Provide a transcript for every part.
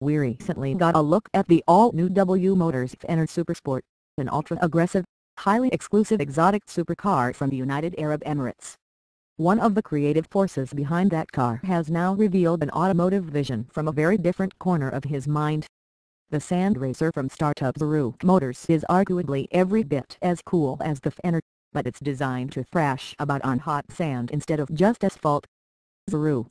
we recently got a look at the all-new W Motors Fenyr Supersport, an ultra-aggressive, highly exclusive exotic supercar from the United Arab Emirates. One of the creative forces behind that car has now revealed an automotive vision from a very different corner of his mind. The sand racer from startup Zarooq Motors is arguably every bit as cool as the Fenyr, but it's designed to thrash about on hot sand instead of just asphalt. Zarooq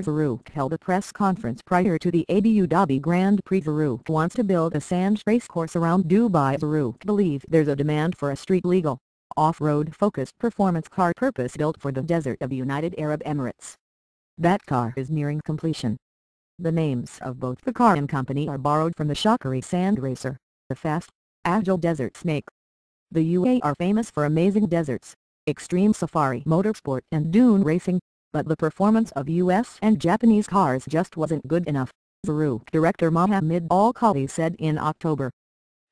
Zarooq held a press conference prior to the Abu Dhabi Grand Prix. Zarooq wants to build a sand racecourse around Dubai. Zarooq believes there's a demand for a street-legal, off-road focused performance car purpose-built for the desert of the United Arab Emirates. That car is nearing completion. The names of both the car and company are borrowed from the Shockari sand racer, the fast, agile desert snake. The UAE are famous for amazing deserts, extreme safari motorsport and dune racing, but the performance of US and Japanese cars just wasn't good enough, Zarooq director Mohammed Al-Khali said in October.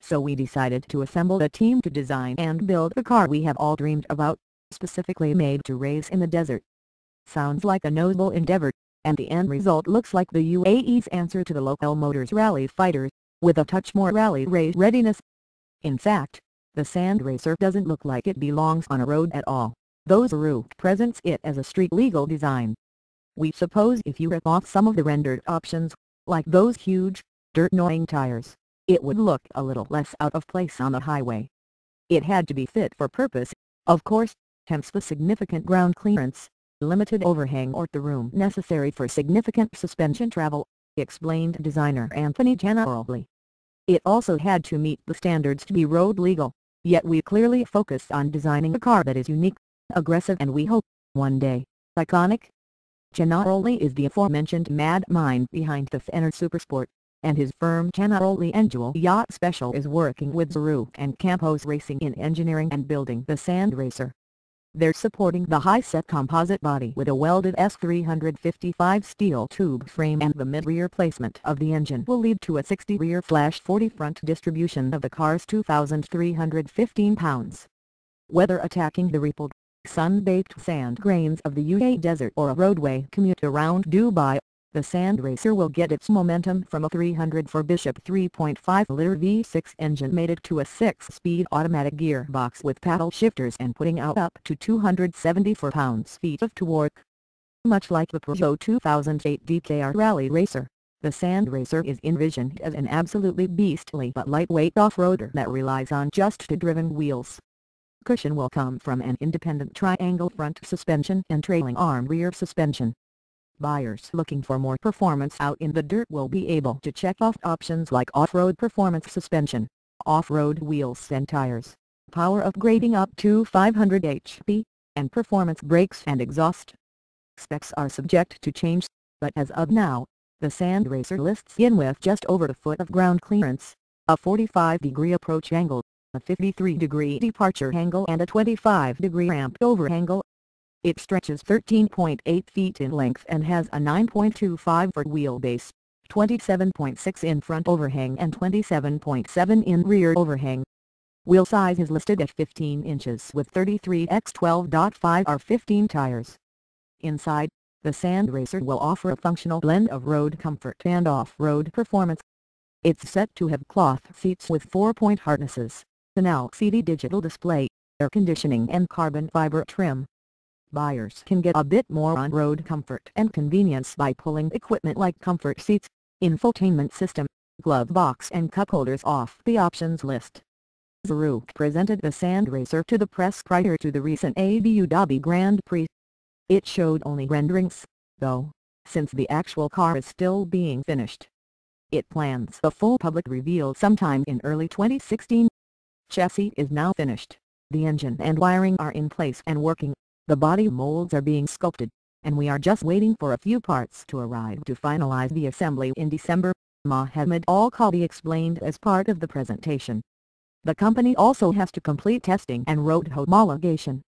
So we decided to assemble a team to design and build the car we have all dreamed about, specifically made to race in the desert. Sounds like a noble endeavor, and the end result looks like the UAE's answer to the local motors rally fighters, with a touch more rally race readiness. In fact, the sand racer doesn't look like it belongs on a road at all, though Zarooq presents it as a street-legal design. We suppose if you rip off some of the rendered options, like those huge, dirt-gnawing tires, it would look a little less out of place on the highway. It had to be fit for purpose, of course, hence the significant ground clearance, limited overhang or the room necessary for significant suspension travel, explained designer Anthony Generali. It also had to meet the standards to be road legal. Yet we clearly focused on designing a car that is unique, aggressive and we hope, one day, iconic. Generali is the aforementioned mad mind behind the Fenyr Supersport, and his firm Generali Angel Yacht Special is working with Zarooq and Campos Racing in engineering and building the sand racer. They're supporting the high-set composite body with a welded S355 steel tube frame, and the mid-rear placement of the engine will lead to a 60 rear/40 front distribution of the car's 2,315 pounds. Whether attacking the rippled, sun-baked sand grains of the UAE desert or a roadway commute around Dubai, the sand racer will get its momentum from a 304 Bishop 3.5-liter V6 engine mated to a 6-speed automatic gearbox with paddle shifters and putting out up to 274 pounds-feet of torque. Much like the Prix 2008 DKR Rally Racer, the sand racer is envisioned as an absolutely beastly but lightweight off-roader that relies on just-driven wheels. Cushion will come from an independent triangle front suspension and trailing arm rear suspension. Buyers looking for more performance out in the dirt will be able to check off options like off-road performance suspension, off-road wheels and tires, power upgrading up to 500 HP, and performance brakes and exhaust. Specs are subject to change, but as of now, the sand racer lists in with just over a foot of ground clearance, a 45-degree approach angle, a 53-degree departure angle and a 25-degree ramp over angle. It stretches 13.8 feet in length and has a 9.25 foot wheelbase, 27.6 in front overhang and 27.7 in rear overhang. Wheel size is listed at 15 inches with 33x12.5 R15 tires. Inside, the sand racer will offer a functional blend of road comfort and off-road performance. It's set to have cloth seats with 4-point harnesses, an LCD digital display, air conditioning and carbon fiber trim. Buyers can get a bit more on-road comfort and convenience by pulling equipment like comfort seats, infotainment system, glove box and cup holders off the options list. Zarooq presented the sand racer to the press prior to the recent Abu Dhabi Grand Prix. It showed only renderings, though, since the actual car is still being finished. It plans a full public reveal sometime in early 2016. Chassis is now finished, the engine and wiring are in place and working. The body molds are being sculpted, and we are just waiting for a few parts to arrive to finalize the assembly in December, Mohammed Al-Khali explained as part of the presentation. The company also has to complete testing and road homologation,